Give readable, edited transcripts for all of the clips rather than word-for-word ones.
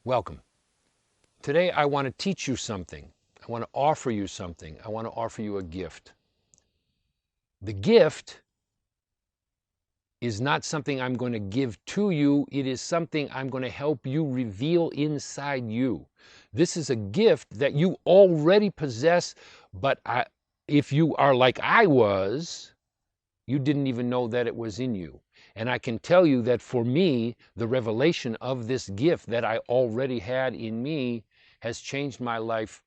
Welcome. Today I want to teach you something. I want to offer you something. I want to offer you a gift. The gift is not something I'm going to give to you. It is something I'm going to help you reveal inside you. This is a gift that you already possess, but if you are like I was, you didn't even know that it was in you. And I can tell you that for me, the revelation of this gift that I already had in me has changed my life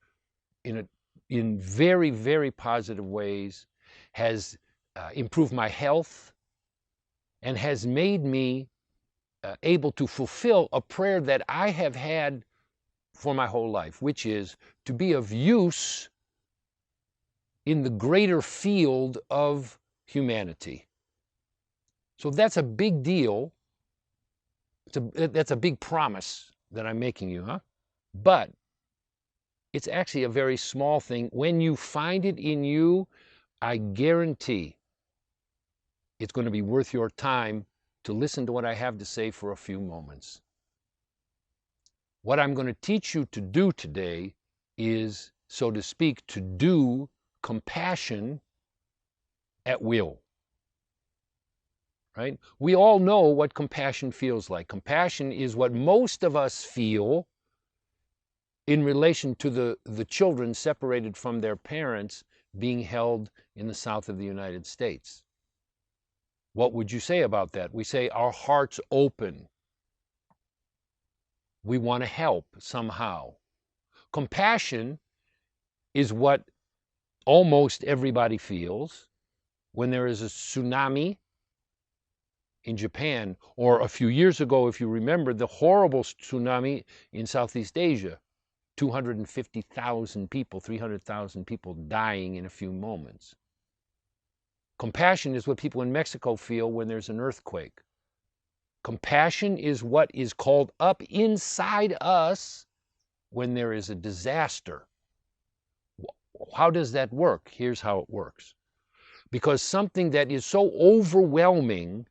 in very, very positive ways, has improved my health, and has made me able to fulfill a prayer that I have had for my whole life, which is to be of use in the greater field of humanity. So that's a big deal. That's a big promise that I'm making you, huh? But it's actually a very small thing. When you find it in you, I guarantee it's going to be worth your time to listen to what I have to say for a few moments. What I'm going to teach you to do today is, so to speak, to do compassion at will. Right? We all know what compassion feels like. Compassion is what most of us feel in relation to the children separated from their parents being held in the south of the United States. What would you say about that? We say our hearts open. We want to help somehow. Compassion is what almost everybody feels when there is a tsunami in Japan, or a few years ago, if you remember, the horrible tsunami in Southeast Asia. 250,000 people, 300,000 people dying in a few moments. Compassion is what people in Mexico feel when there's an earthquake. Compassion is what is called up inside us when there is a disaster. How does that work? Here's how it works. Because something that is so overwhelming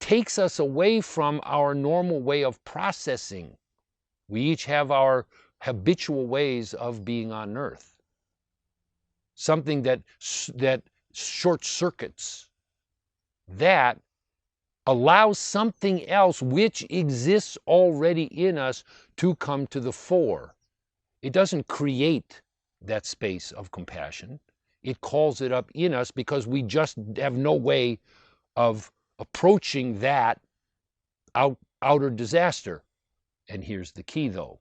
takes us away from our normal way of processing. We each have our habitual ways of being on earth. Something that short circuits, that allows something else which exists already in us to come to the fore. It doesn't create that space of compassion. It calls it up in us because we just have no way of approaching that outer disaster. And here's the key, though.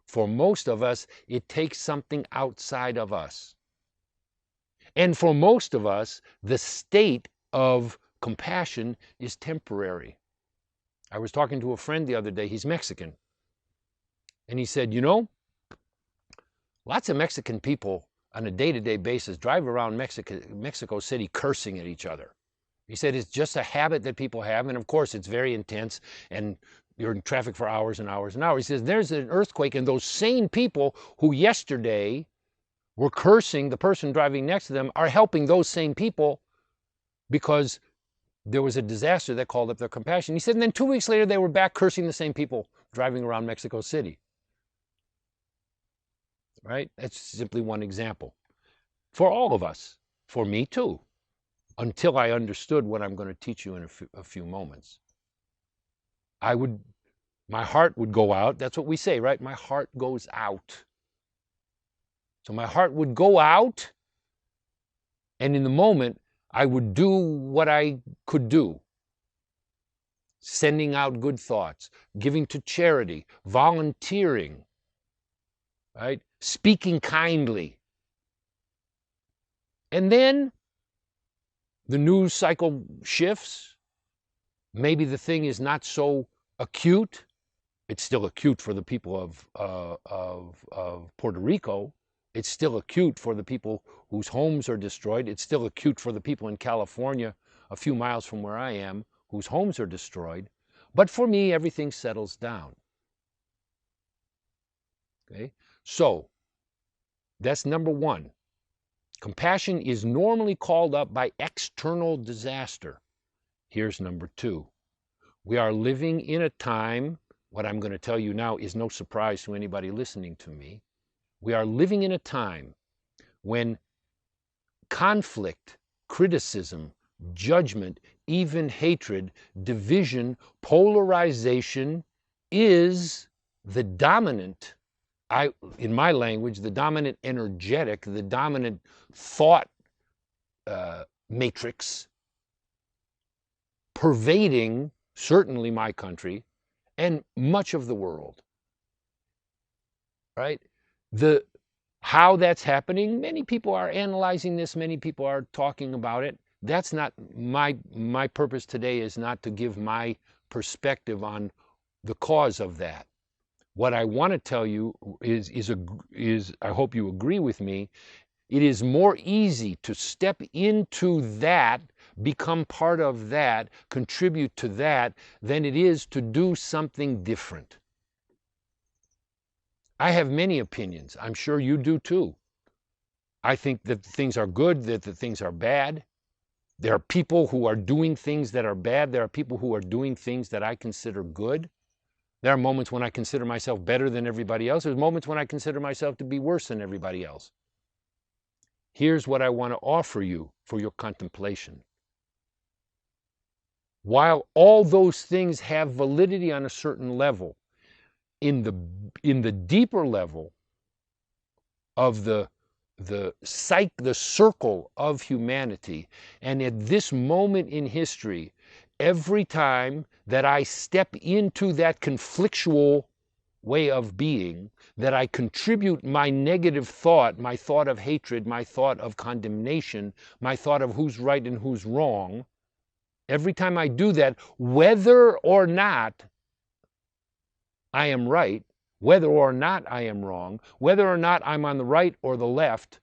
For most of us, it takes something outside of us. And for most of us, the state of compassion is temporary. I was talking to a friend the other day, he's Mexican. And he said, lots of Mexican people on a day-to-day basis drive around Mexico City cursing at each other. He said it's just a habit that people have, and of course it's very intense, and you're in traffic for hours and hours and hours. He says there's an earthquake, and those same people who yesterday were cursing the person driving next to them are helping those same people because there was a disaster that called up their compassion. He said, and then 2 weeks later, they were back cursing the same people driving around Mexico City. Right? That's simply one example. For all of us, for me too, until I understood what I'm going to teach you in a few moments. My heart would go out. That's what we say, right? My heart goes out. So my heart would go out, and in the moment, I would do what I could do. Sending out good thoughts, giving to charity, volunteering, right? Speaking kindly. And then the news cycle shifts. Maybe the thing is not so acute. It's still acute for the people of Puerto Rico. It's still acute for the people whose homes are destroyed. It's still acute for the people in California, a few miles from where I am, whose homes are destroyed. But for me, everything settles down. Okay? So, that's number one. Compassion is normally called up by external disaster. Here's number two. We are living in a time what I'm going to tell you now is no surprise to anybody listening to me. We are living in a time when conflict, criticism, judgment, even hatred, division, polarization is the dominant, in my language, the dominant energetic, the dominant thought matrix pervading certainly my country and much of the world. Right? How that's happening, many people are analyzing this, many people are talking about it. That's not my purpose today, is not to give my perspective on the cause of that. What I want to tell you is I hope you agree with me, it is more easy to step into that, become part of that, contribute to that, than it is to do something different. I have many opinions. I'm sure you do too. I think that things are good, that the things are bad. There are people who are doing things that are bad. There are people who are doing things that I consider good. There are moments when I consider myself better than everybody else. There's moments when I consider myself to be worse than everybody else. Here's what I want to offer you for your contemplation. While all those things have validity on a certain level, in the deeper level of the circle of humanity, and at this moment in history, every time that I step into that conflictual way of being, that I contribute my negative thought, my thought of hatred, my thought of condemnation, my thought of who's right and who's wrong, every time I do that, whether or not I am right, whether or not I am wrong, whether or not I'm on the right or the left,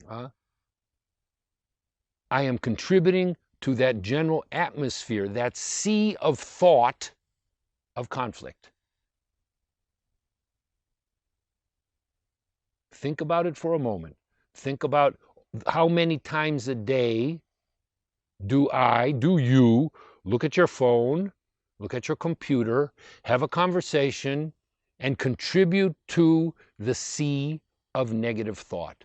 I am contributing to that general atmosphere, that sea of thought of conflict. Think about it for a moment. Think about how many times a day do you look at your phone, look at your computer, have a conversation, and contribute to the sea of negative thought.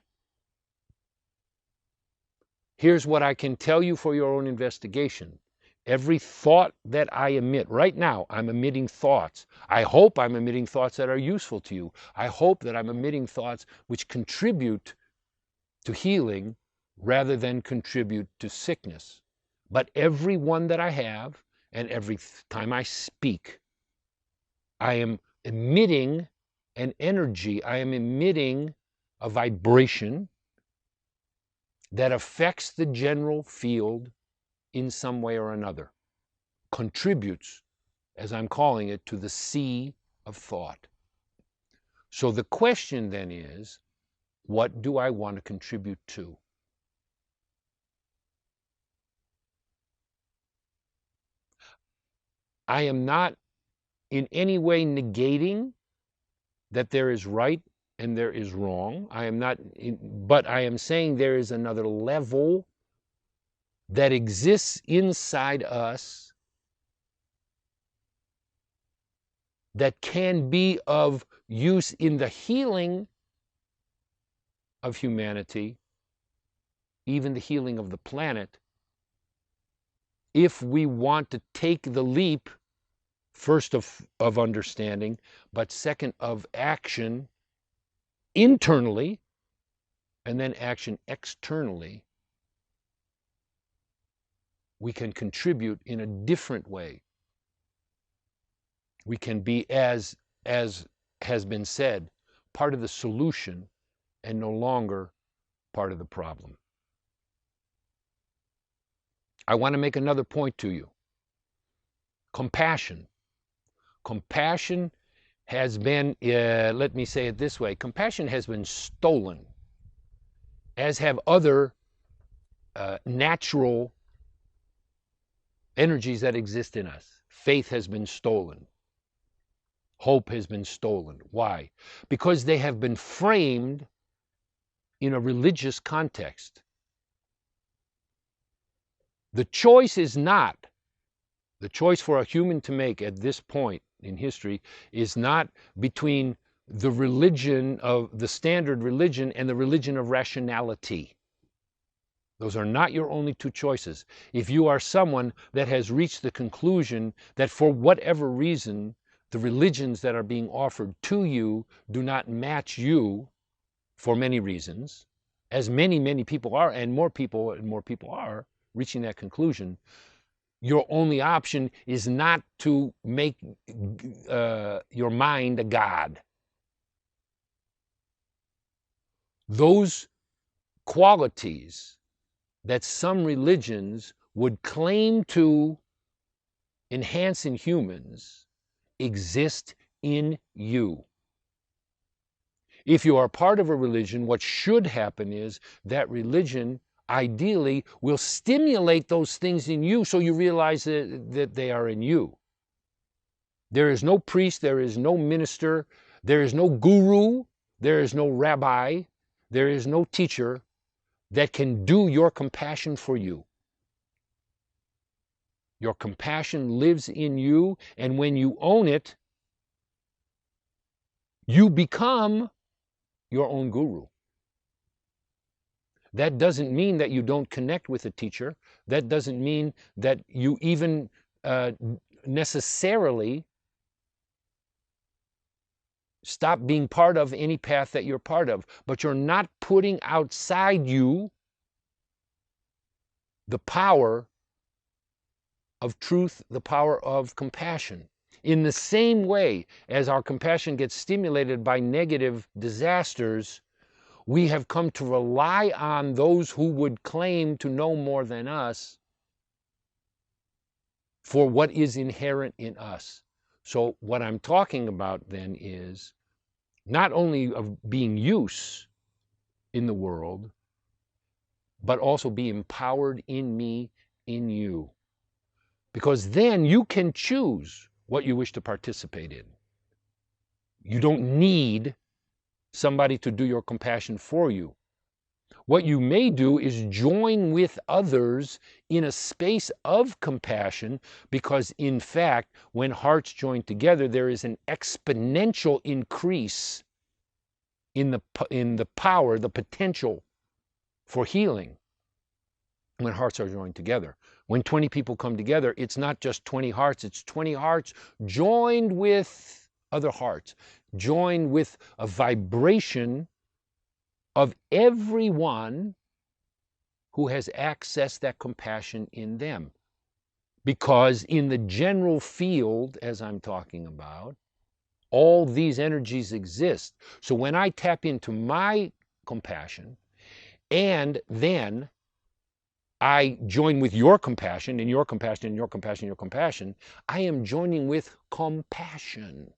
Here's what I can tell you for your own investigation. Every thought that I emit, right now, I'm emitting thoughts. I hope I'm emitting thoughts that are useful to you. I hope that I'm emitting thoughts which contribute to healing rather than contribute to sickness. But every one that I have, and every time I speak, I am emitting an energy, I am emitting a vibration that affects the general field in some way or another, contributes, as I'm calling it, to the sea of thought. So the question then is, what do I want to contribute to? I am not in any way negating that there is right and there is wrong. I am not, but I am saying there is another level that exists inside us that can be of use in the healing of humanity, even the healing of the planet, if we want to take the leap, first of understanding, but second of action internally, and then action externally. We can contribute in a different way. We can be, as has been said, part of the solution and no longer part of the problem. I want to make another point to you. Compassion. Compassion has been, let me say it this way, compassion has been stolen, as have other natural energies that exist in us. Faith has been stolen. Hope has been stolen. Why? Because they have been framed in a religious context. The choice is not, the choice for a human to make at this point, in history is not between the religion of the standard religion and the religion of rationality. Those are not your only two choices. If you are someone that has reached the conclusion that for whatever reason, the religions that are being offered to you do not match you for many reasons, as many people are, and more people are reaching that conclusion, your only option is not to make your mind a god. Those qualities that some religions would claim to enhance in humans exist in you. If you are part of a religion, what should happen is that religion ideally will stimulate those things in you so you realize that they are in you. There is no priest, there is no minister, there is no guru, there is no rabbi, there is no teacher that can do your compassion for you. Your compassion lives in you, and when you own it, you become your own guru. That doesn't mean that you don't connect with a teacher. That doesn't mean that you even necessarily stop being part of any path that you're part of. But you're not putting outside you the power of truth, the power of compassion. In the same way as our compassion gets stimulated by negative disasters, we have come to rely on those who would claim to know more than us for what is inherent in us. So what I'm talking about then is not only of being use in the world, but also be empowered in me, in you. Because then you can choose what you wish to participate in. You don't need somebody to do your compassion for you. What you may do is join with others in a space of compassion, because in fact, when hearts join together, there is an exponential increase in the power, the potential for healing when hearts are joined together. When 20 people come together, it's not just 20 hearts, it's 20 hearts joined with other hearts, joined with a vibration of everyone who has accessed that compassion in them. Because in the general field, as I'm talking about, all these energies exist. So when I tap into my compassion, and then I join with your compassion, and your compassion, and your compassion, your compassion, I am joining with compassion,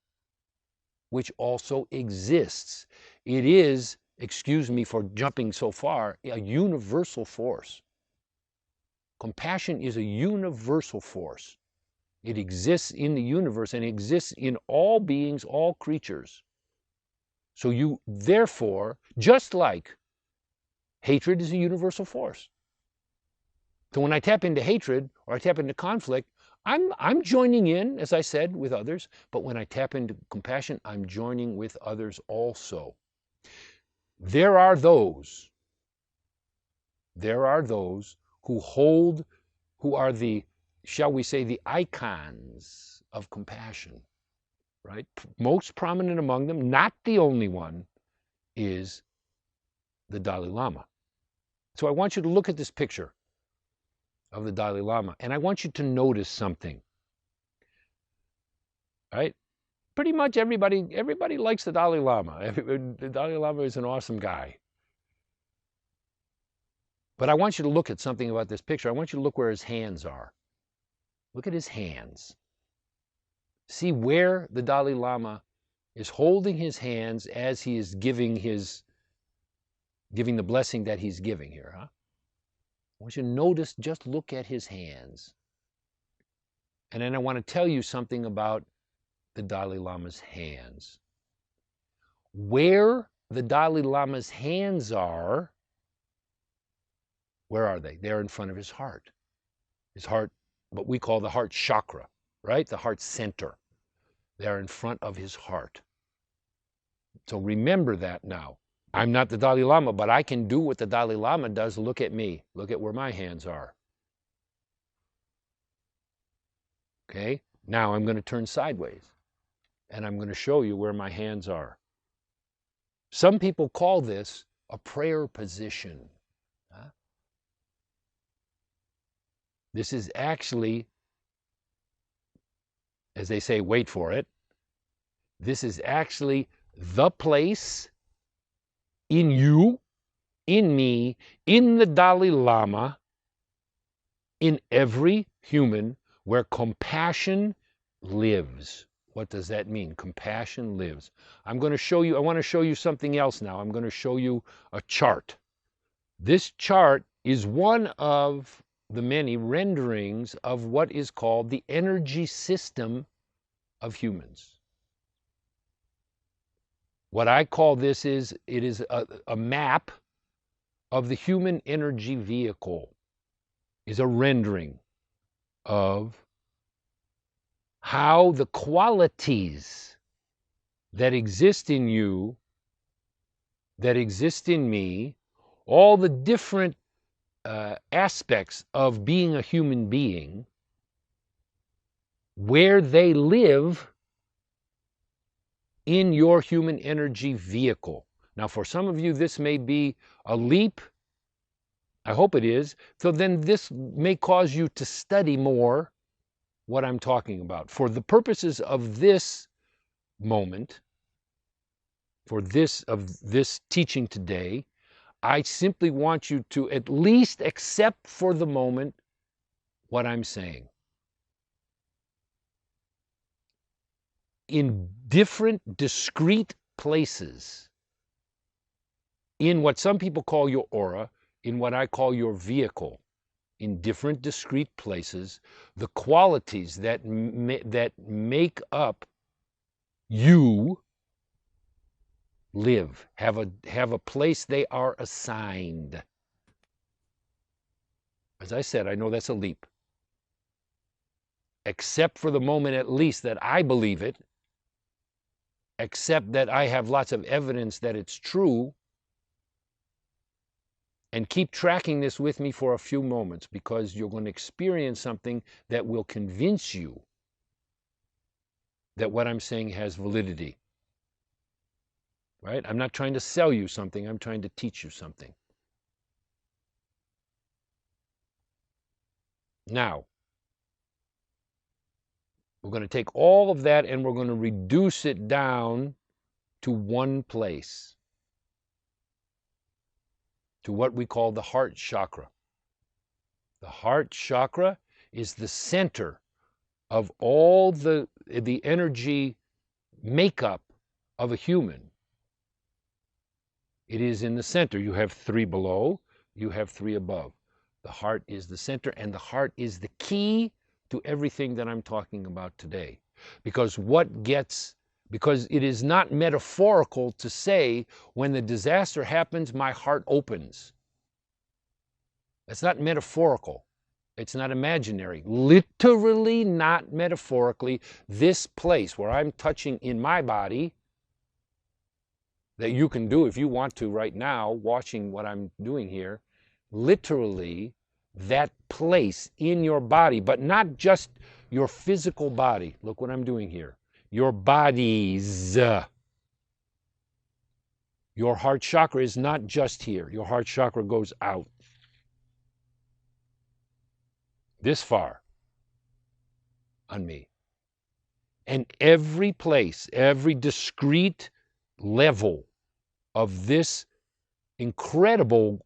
which also exists. It is, excuse me for jumping so far, a universal force. Compassion is a universal force. It exists in the universe and exists in all beings, all creatures. So you, therefore, just like hatred is a universal force. So when I tap into hatred or I tap into conflict, I'm joining in, as I said, with others. But when I tap into compassion, I'm joining with others also. There are those who hold, who are the, shall we say, the icons of compassion, right? Most prominent among them, not the only one, is the Dalai Lama. So I want you to look at this picture of the Dalai Lama, and I want you to notice something, right? Pretty much everybody likes the Dalai Lama. The Dalai Lama is an awesome guy. But I want you to look at something about this picture. I want you to look where his hands are. Look at his hands. See where the Dalai Lama is holding his hands as he is giving the blessing that he's giving here, huh? I want you to notice, just look at his hands. And then I want to tell you something about the Dalai Lama's hands. Where the Dalai Lama's hands are, where are they? They're in front of his heart. His heart, what we call the heart chakra, right? The heart center. They are in front of his heart. So remember that now. I'm not the Dalai Lama, but I can do what the Dalai Lama does. Look at me. Look at where my hands are. Okay? Now I'm going to turn sideways, and I'm going to show you where my hands are. Some people call this a prayer position. Huh? This is actually, as they say, wait for it. This is actually the place in you, in me, in the Dalai Lama, in every human where compassion lives. What does that mean? Compassion lives. I'm going to show you, I want to show you something else now. I'm going to show you a chart. This chart is one of the many renderings of what is called the energy system of humans. What I call this is, it is a map of the human energy vehicle, is a rendering of how the qualities that exist in you, that exist in me, all the different aspects of being a human being, where they live in your human energy vehicle. Now, for some of you, this may be a leap. I hope it is. So then this may cause you to study more what I'm talking about. For the purposes of this moment, for this teaching today, I simply want you to at least accept for the moment what I'm saying. In different discrete places, in what some people call your aura, in what I call your vehicle, in different discrete places, the qualities that make up you live, have a place they are assigned. As I said, I know that's a leap. Except for the moment at least that I believe it, except that I have lots of evidence that it's true, and keep tracking this with me for a few moments, because you're going to experience something that will convince you that what I'm saying has validity. Right? I'm not trying to sell you something, I'm trying to teach you something. Now, we're going to take all of that and we're going to reduce it down to one place, to what we call the heart chakra. The heart chakra is the center of all the energy makeup of a human. It is in the center. You have 3 below, you have 3 above. The heart is the center, and the heart is the key to everything that I'm talking about today. Because it is not metaphorical to say, when the disaster happens, my heart opens. That's not metaphorical. It's not imaginary. Literally, not metaphorically, this place where I'm touching in my body, that you can do if you want to right now, watching what I'm doing here, literally, that place in your body, but not just your physical body. Look what I'm doing here. Your bodies. Your heart chakra is not just here. Your heart chakra goes out this far on me. And every place, every discrete level of this incredible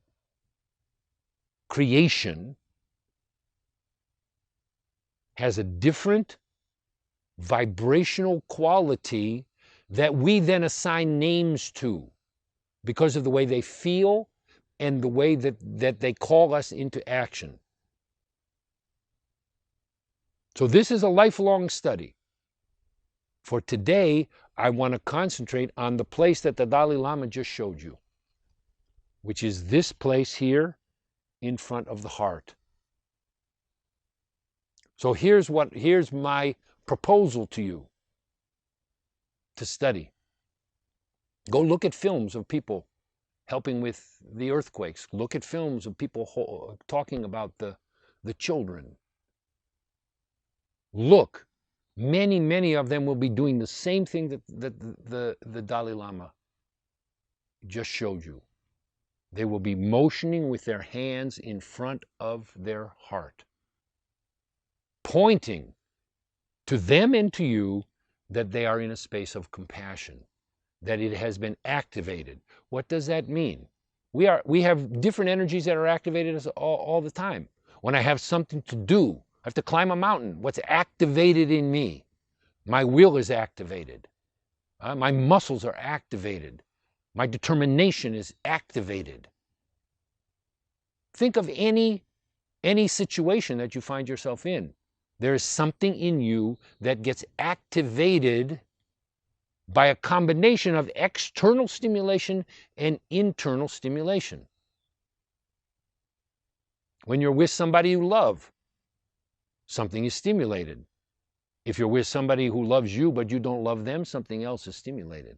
creation has a different vibrational quality that we then assign names to because of the way they feel and the way that they call us into action. So this is a lifelong study. For today, I want to concentrate on the place that the Dalai Lama just showed you, which is this place here in front of the heart. So here's my proposal to you. to study. Go look at films of people helping with the earthquakes. Look at films of people talking about the children. Look, many of them will be doing the same thing that the Dalai Lama just showed you. They will be motioning with their hands in front of their heart, pointing to them and to you that they are in a space of compassion, that it has been activated. What does that mean? We have different energies that are activated all the time. When I have something to do, I have to climb a mountain. What's activated in me? My will is activated. My muscles are activated. My determination is activated. Think of any situation that you find yourself in. There is something in you that gets activated by a combination of external stimulation and internal stimulation. When you're with somebody you love, something is stimulated. If you're with somebody who loves you but you don't love them, something else is stimulated.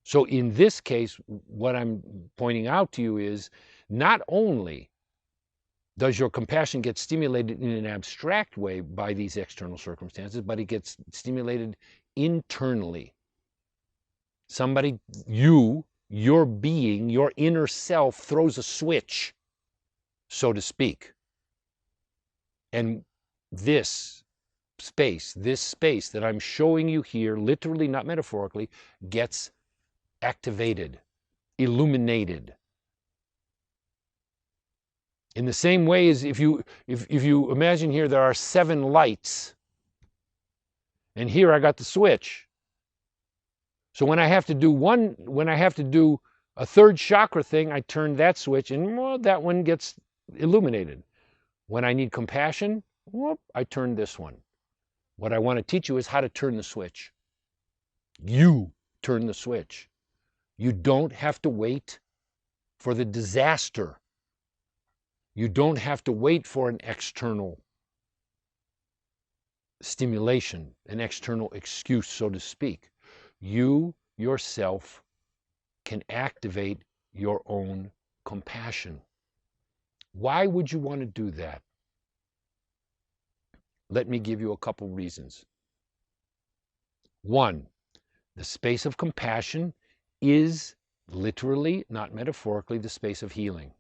So in this case, what I'm pointing out to you is not only does your compassion get stimulated in an abstract way by these external circumstances, but it gets stimulated internally. Somebody, your being, your inner self throws a switch, so to speak. And this space that I'm showing you here, literally, not metaphorically, gets activated, illuminated. In the same way as if you imagine here there are 7 lights, and here I got the switch. So when I have to do a third chakra thing, I turn that switch, and that one gets illuminated. When I need compassion, I turn this one. What I want to teach you is how to turn the switch. You turn the switch. You don't have to wait for the disaster. You don't have to wait for an external stimulation, an external excuse, so to speak. You yourself can activate your own compassion. Why would you want to do that? Let me give you a couple reasons. 1, the space of compassion is literally, not metaphorically, the space of healing.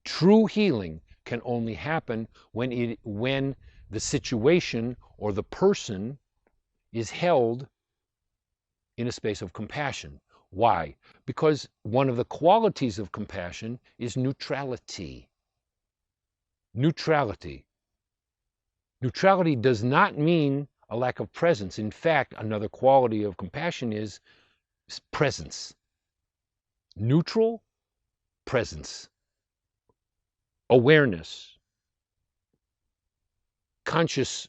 True healing can only happen when the situation or the person is held in a space of compassion. Why? Because one of the qualities of compassion is neutrality. Neutrality. Neutrality does not mean a lack of presence. In fact, another quality of compassion is presence. Neutral presence. Awareness. Conscious,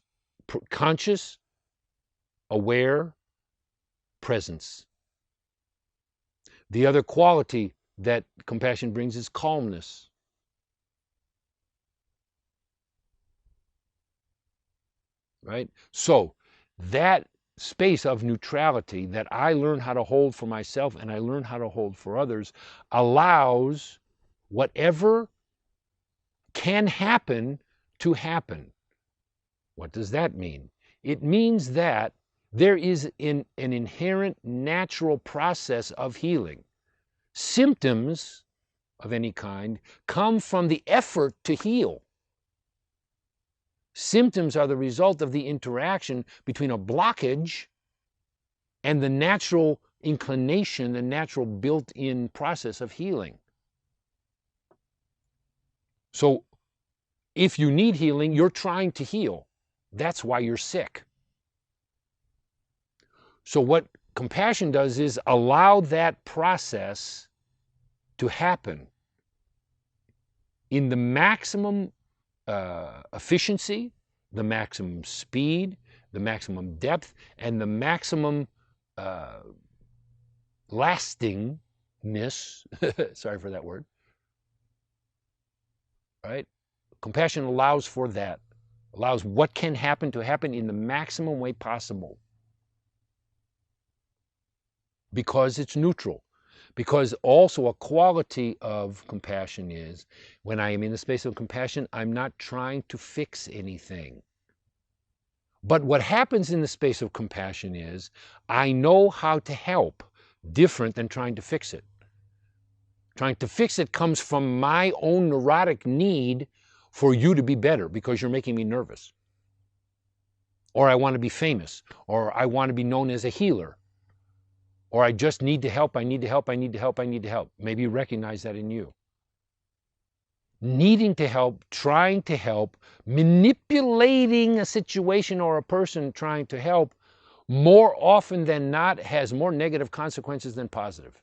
aware presence. The other quality that compassion brings is calmness. Right? So that space of neutrality that I learn how to hold for myself and I learn how to hold for others allows whatever can happen to happen. What does that mean? It means that there is an inherent natural process of healing. Symptoms of any kind come from the effort to heal. Symptoms are the result of the interaction between a blockage and the natural inclination, the natural built-in process of healing. So if you need healing, you're trying to heal. That's why you're sick. So what compassion does is allow that process to happen in the maximum efficiency, the maximum speed, the maximum depth, and the maximum lastingness. Sorry for that word. Right? Compassion allows for that. allows what can happen to happen in the maximum way possible, because it's neutral. Because also a quality of compassion is, when I am in the space of compassion, I'm not trying to fix anything. But what happens in the space of compassion is, I know how to help, different than trying to fix it. Trying to fix it comes from my own neurotic need for you to be better because you're making me nervous. Or I want to be famous, or I want to be known as a healer, or I just need to help, I need to help, I need to help, I need to help. Maybe you recognize that in you. Needing to help, trying to help, manipulating a situation or a person trying to help, more often than not has more negative consequences than positive.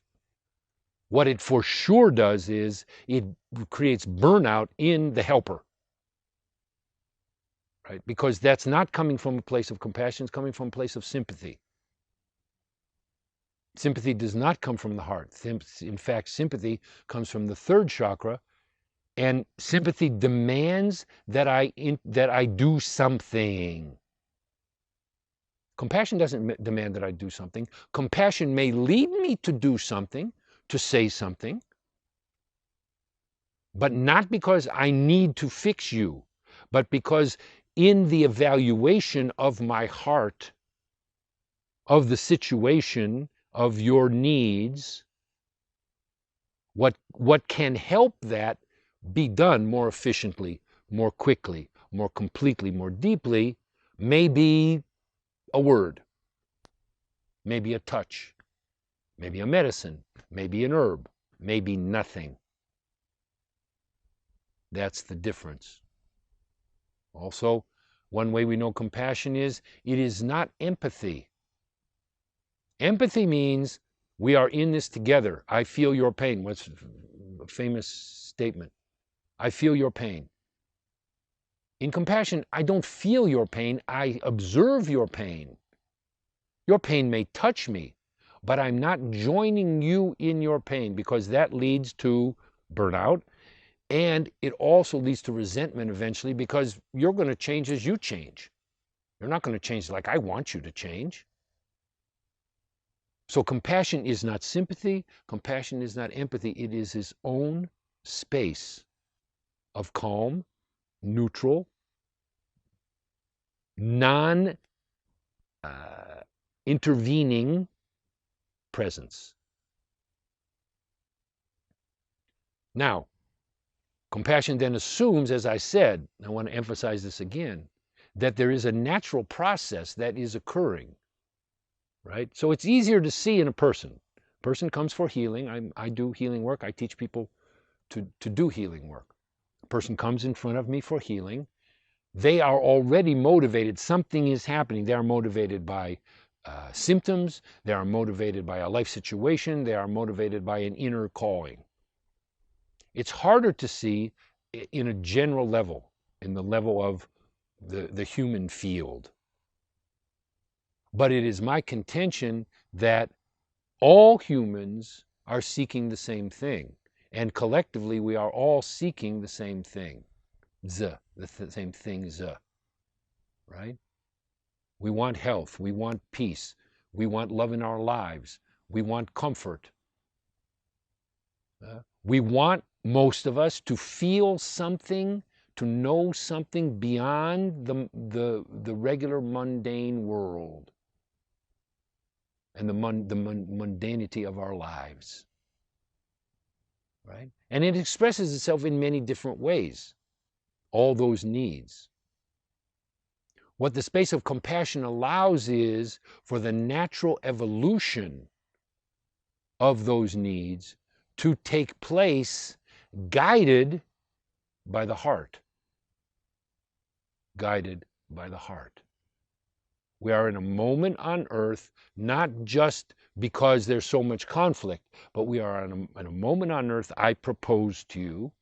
What it for sure does is it creates burnout in the helper. Right? Because that's not coming from a place of compassion, it's coming from a place of sympathy. Sympathy does not come from the heart. In fact, sympathy comes from the third chakra, and sympathy demands that I do something. Compassion doesn't demand that I do something. Compassion may lead me to do something, to say something, but not because I need to fix you, but because in the evaluation of my heart, of the situation, of your needs, what can help that be done more efficiently, more quickly, more completely, more deeply, may be a word, maybe a touch, maybe a medicine, maybe an herb, maybe nothing. That's the difference. Also, one way we know compassion is, it is not empathy. Empathy means we are in this together. I feel your pain. What's a famous statement? I feel your pain. In compassion, I don't feel your pain. I observe your pain. Your pain may touch me, but I'm not joining you in your pain, because that leads to burnout. And it also leads to resentment eventually, because you're going to change as you change. You're not going to change like I want you to change. So compassion is not sympathy. Compassion is not empathy. It is its own space of calm, neutral, non intervening presence. Now, compassion then assumes, as I said, I want to emphasize this again, that there is a natural process that is occurring. Right? So it's easier to see in a person. A person comes for healing. I do healing work. I teach people to do healing work. A person comes in front of me for healing. They are already motivated. Something is happening. They are motivated by symptoms. They are motivated by a life situation. They are motivated by an inner calling. It's harder to see in a general level, in the level of the human field. But it is my contention that all humans are seeking the same thing. And collectively, we are all seeking the same thing. The same thing, right? We want health. We want peace. We want love in our lives. We want comfort. We want, most of us, to feel something, to know something beyond the regular mundane world and the mundanity of our lives, right? And it expresses itself in many different ways, all those needs. What the space of compassion allows is for the natural evolution of those needs to take place, guided by the heart. Guided by the heart. We are in a moment on earth, not just because there's so much conflict, but we are in a moment on earth, I propose to you,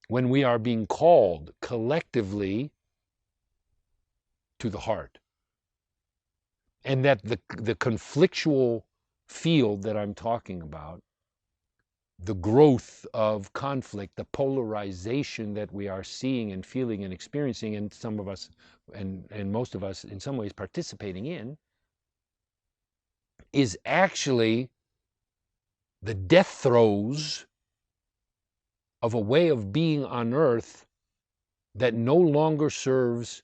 when we are being called collectively to the heart. And that the conflictual field that I'm talking about the growth of conflict, the polarization that we are seeing and feeling and experiencing, and some of us and most of us in some ways participating in, is actually the death throes of a way of being on earth that no longer serves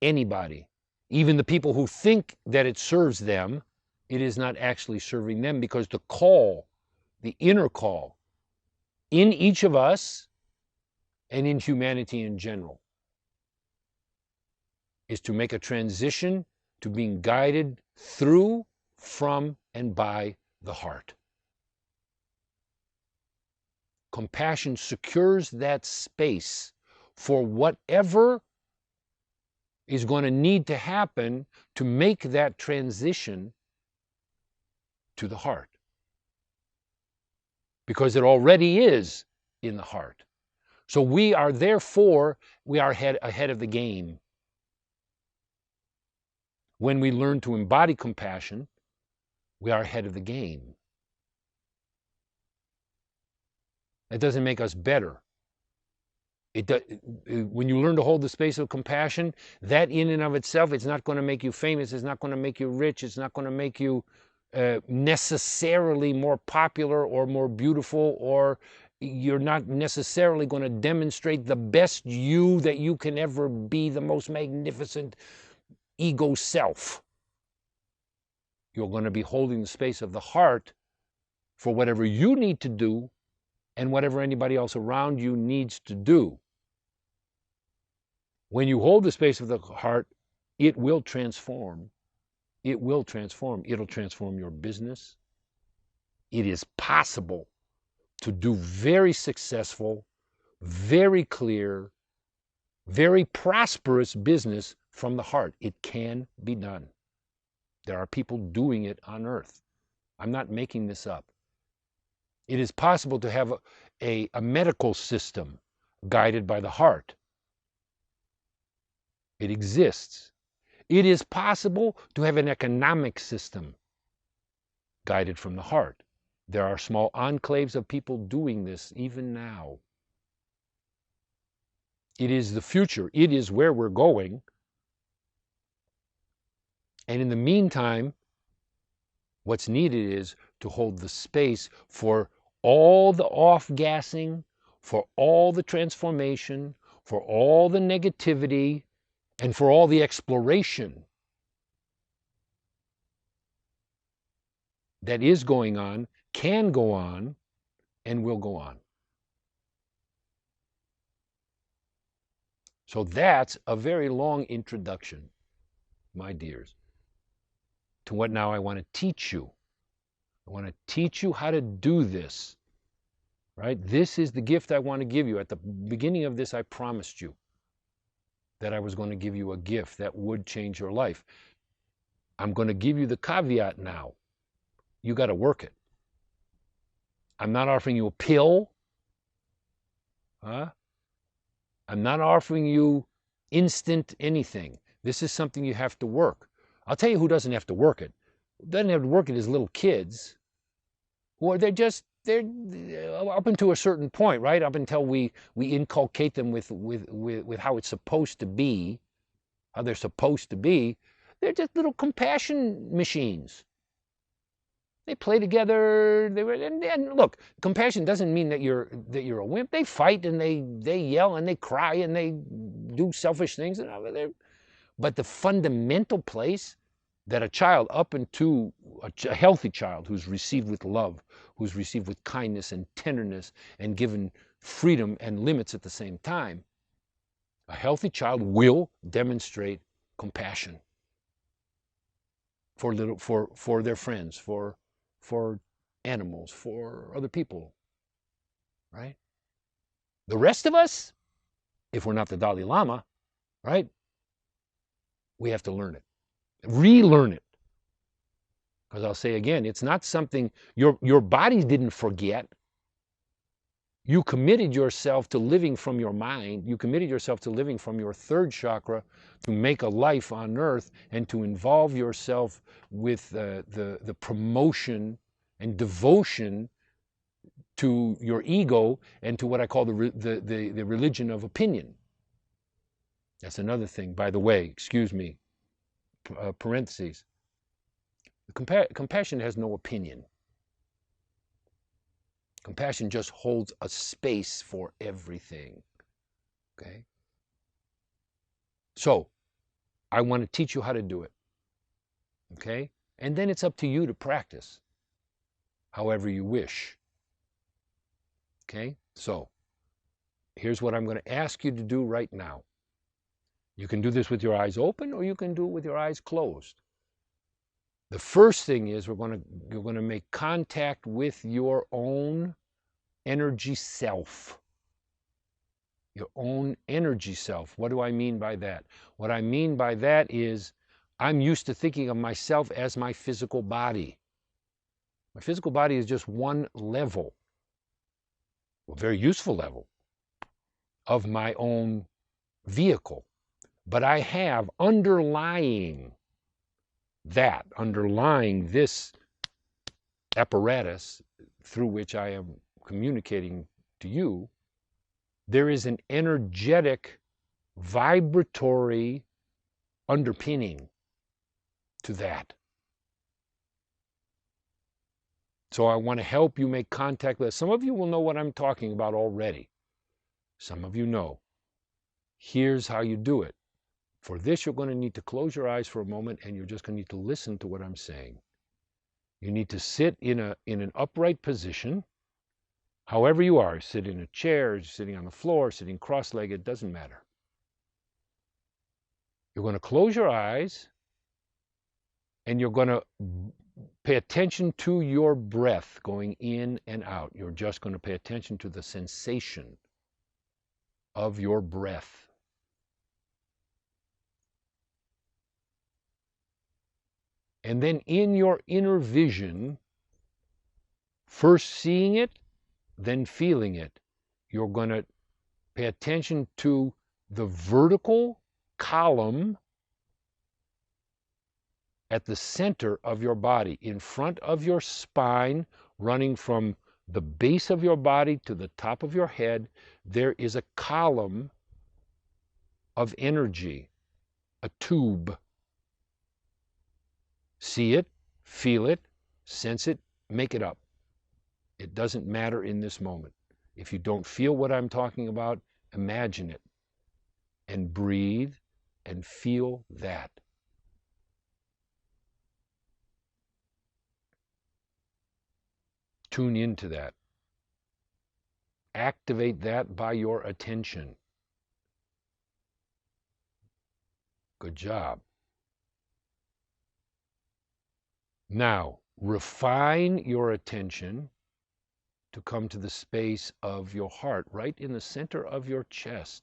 anybody. Even the people who think that it serves them, it is not actually serving them, because the call, the inner call in each of us and in humanity in general is to make a transition to being guided through, from, and by the heart. Compassion secures that space for whatever is going to need to happen to make that transition to the heart. Because it already is in the heart. So we are therefore, we are ahead of the game. When we learn to embody compassion, we are ahead of the game. It doesn't make us better. When you learn to hold the space of compassion, that in and of itself, it's not going to make you famous, it's not going to make you rich, it's not going to make you necessarily more popular or more beautiful, or you're not necessarily going to demonstrate the best you that you can ever be, the most magnificent ego self. You're going to be holding the space of the heart for whatever you need to do and whatever anybody else around you needs to do. When you hold the space of the heart, it will transform. It will transform. It'll transform your business. It is possible to do very successful, very clear, very prosperous business from the heart. It can be done. There are people doing it on earth. I'm not making this up. It is possible to have a medical system guided by the heart. It exists. It is possible to have an economic system guided from the heart. There are small enclaves of people doing this even now. It is the future. It is where we're going. And in the meantime, what's needed is to hold the space for all the off-gassing, for all the transformation, for all the negativity, and for all the exploration that is going on, can go on, and will go on. So that's a very long introduction, my dears, to what now I want to teach you. I want to teach you how to do this, right? This is the gift I want to give you. At the beginning of this, I promised you that I was going to give you a gift that would change your life. I'm going to give you the caveat now. You got to work it. I'm not offering you a pill. I'm not offering you instant anything. This is something you have to work. I'll tell you who doesn't have to work it. Who doesn't have to work it is little kids, who are they're up until a certain point, right? Up until we inculcate them with how it's supposed to be, how they're supposed to be. They're just little compassion machines. They play together. And look, compassion doesn't mean that you're a wimp. They fight and they yell and they cry and they do selfish things. But the fundamental place that a child, up into a healthy child who's received with love, who's received with kindness and tenderness and given freedom and limits at the same time, a healthy child will demonstrate compassion for their friends, for animals, for other people, right? The rest of us, if we're not the Dalai Lama, right, we have to learn it, relearn it. Because I'll say again, it's not something your body didn't forget. You committed yourself to living from your mind. You committed yourself to living from your third chakra to make a life on earth and to involve yourself with the promotion and devotion to your ego and to what I call the religion of opinion. That's another thing, by the way, excuse me, parentheses. Compassion has no opinion. Compassion just holds a space for everything. Okay? So, I want to teach you how to do it. Okay? And then it's up to you to practice however you wish. Okay? So, here's what I'm going to ask you to do right now. You can do this with your eyes open, or you can do it with your eyes closed. The first thing is you're going to make contact with your own energy self. Your own energy self. What do I mean by that? What I mean by that is I'm used to thinking of myself as my physical body. My physical body is just one level, a very useful level, of my own vehicle. But I have underlying this apparatus through which I am communicating to you, there is an energetic, vibratory underpinning to that. So I want to help you make contact with it. Some of you will know what I'm talking about already. Some of you know. Here's how you do it. For this, you're going to need to close your eyes for a moment, and you're just going to need to listen to what I'm saying. You need to sit in an upright position, however you are. Sit in a chair, sitting on the floor, sitting cross-legged, doesn't matter. You're going to close your eyes, and you're going to pay attention to your breath going in and out. You're just going to pay attention to the sensation of your breath. And then in your inner vision, first seeing it, then feeling it, you're going to pay attention to the vertical column at the center of your body, in front of your spine, running from the base of your body to the top of your head. There is a column of energy, a tube. See it, feel it, sense it, make it up. It doesn't matter in this moment. If you don't feel what I'm talking about, imagine it and breathe and feel that. Tune into that. Activate that by your attention. Good job. Now, refine your attention to come to the space of your heart, right in the center of your chest.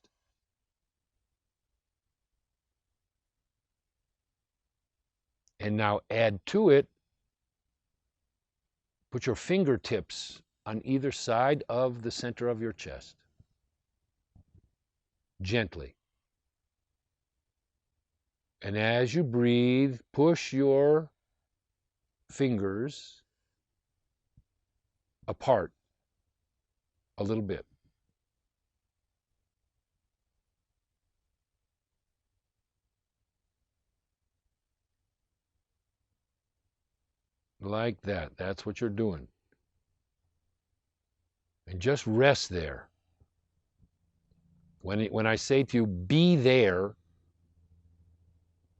And now add to it, put your fingertips on either side of the center of your chest. Gently. And as you breathe, push your fingers apart a little bit. Like that. That's what you're doing. And just rest there. When I say to you, be there,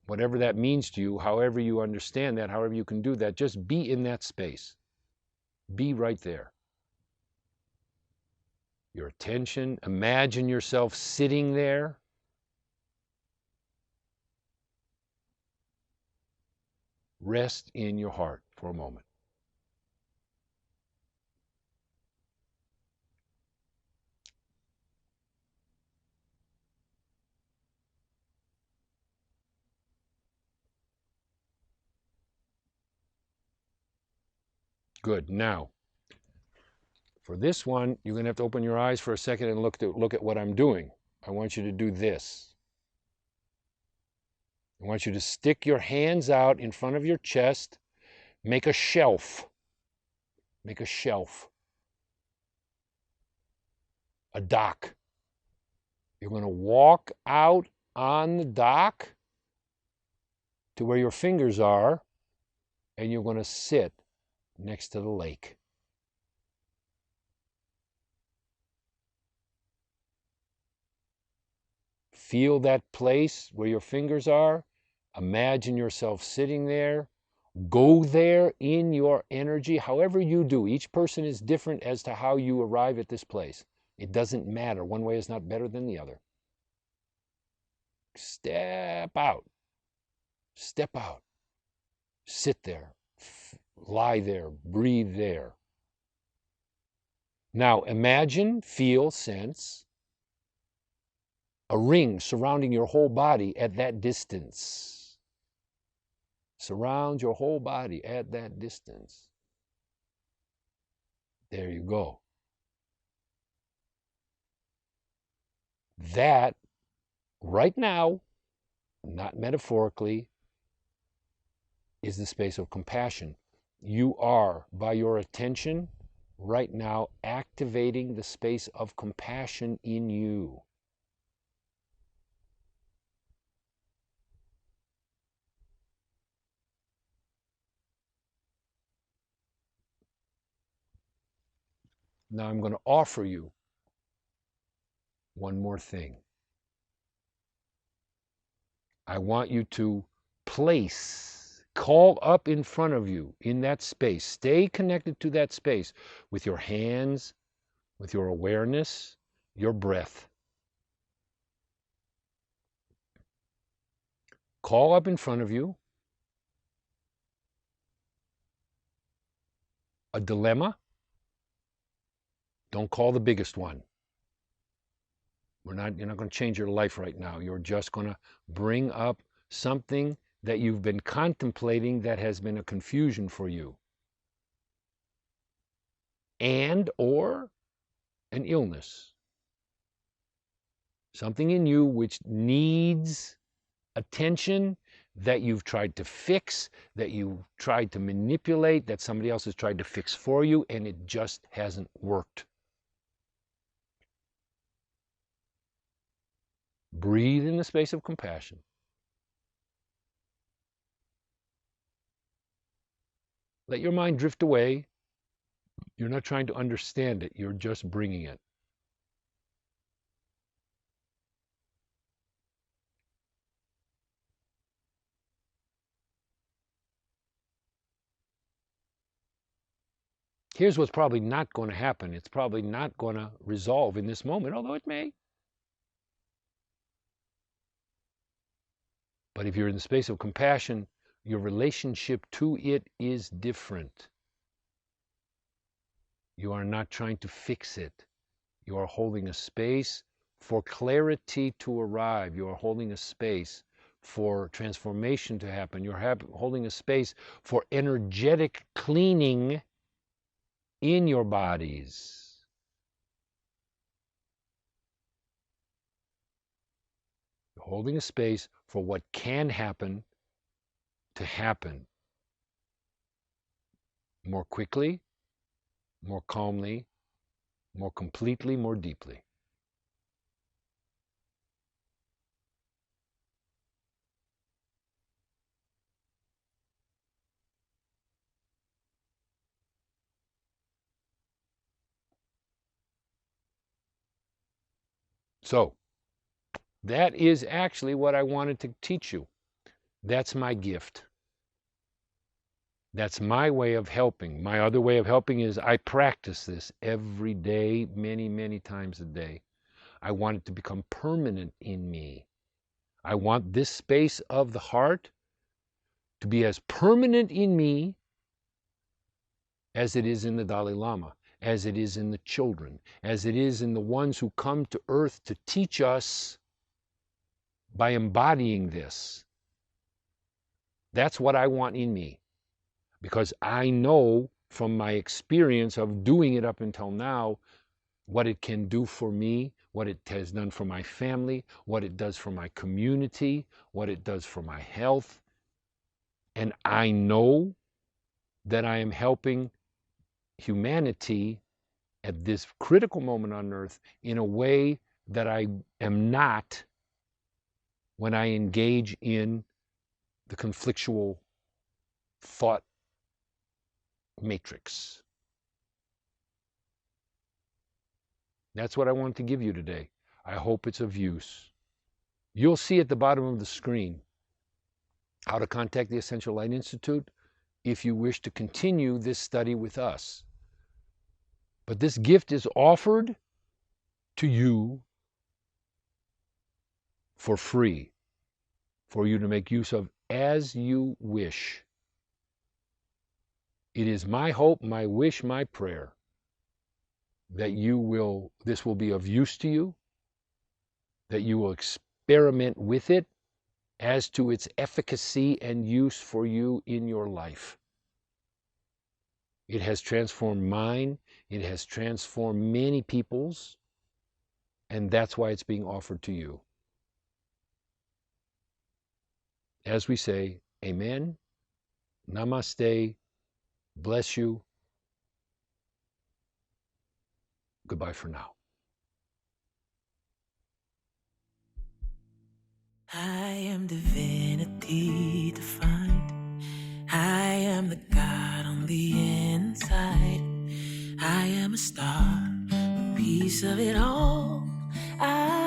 whatever that means to you, however you understand that, however you can do that, just be in that space. Be right there. Your attention, imagine yourself sitting there. Rest in your heart for a moment. Good. Now, for this one, you're going to have to open your eyes for a second and look at what I'm doing. I want you to do this. I want you to stick your hands out in front of your chest. Make a shelf. Make a shelf. a dock. You're going to walk out on the dock to where your fingers are, and you're going to sit next to the lake. Feel that place where your fingers are. Imagine yourself sitting there. Go there in your energy, however you do. Each person is different as to how you arrive at this place. It doesn't matter. One way is not better than the other. Step out. Step out. Sit there. Lie there. Breathe there. Now imagine, feel, sense a ring surrounding your whole body at that distance. Surround your whole body at that distance. There you go. That, right now, not metaphorically, is the space of compassion. You are, by your attention, right now, activating the space of compassion in you. Now I'm going to offer you one more thing. I want you to call up in front of you in that space. Stay connected to that space with your hands, with your awareness, your breath. Call up in front of you a dilemma. Don't call the biggest one. You're not going to change your life right now. You're just going to bring up something that you've been contemplating that has been a confusion for you. And or an illness. Something in you which needs attention, that you've tried to fix, that you've tried to manipulate, that somebody else has tried to fix for you, and it just hasn't worked. Breathe in the space of compassion. Let your mind drift away. You're not trying to understand it. You're just bringing it. Here's what's probably not going to happen. It's probably not going to resolve in this moment, although it may. But if you're in the space of compassion, your relationship to it is different. You are not trying to fix it. You are holding a space for clarity to arrive. You are holding a space for transformation to happen. You're holding a space for energetic cleaning in your bodies. You're holding a space for what can happen to happen more quickly, more calmly, more completely, more deeply. So, that is actually what I wanted to teach you. That's my gift. That's my way of helping. My other way of helping is I practice this every day, many, many times a day. I want it to become permanent in me. I want this space of the heart to be as permanent in me as it is in the Dalai Lama, as it is in the children, as it is in the ones who come to earth to teach us by embodying this. That's what I want in me, because I know from my experience of doing it up until now what it can do for me, what it has done for my family, what it does for my community, what it does for my health. And I know that I am helping humanity at this critical moment on earth in a way that I am not when I engage in the conflictual thought matrix. That's what I want to give you today. I hope it's of use. You'll see at the bottom of the screen how to contact the Essential Light Institute if you wish to continue this study with us. But this gift is offered to you for free, for you to make use of as you wish. It is my hope, my wish, my prayer that this will be of use to you, that you will experiment with it as to its efficacy and use for you in your life. It has transformed mine, it has transformed many people's, and that's why it's being offered to you. As we say, amen, namaste, bless you, goodbye for now. I am divinity defined. I am the God on the inside. I am a star, a piece of it all. I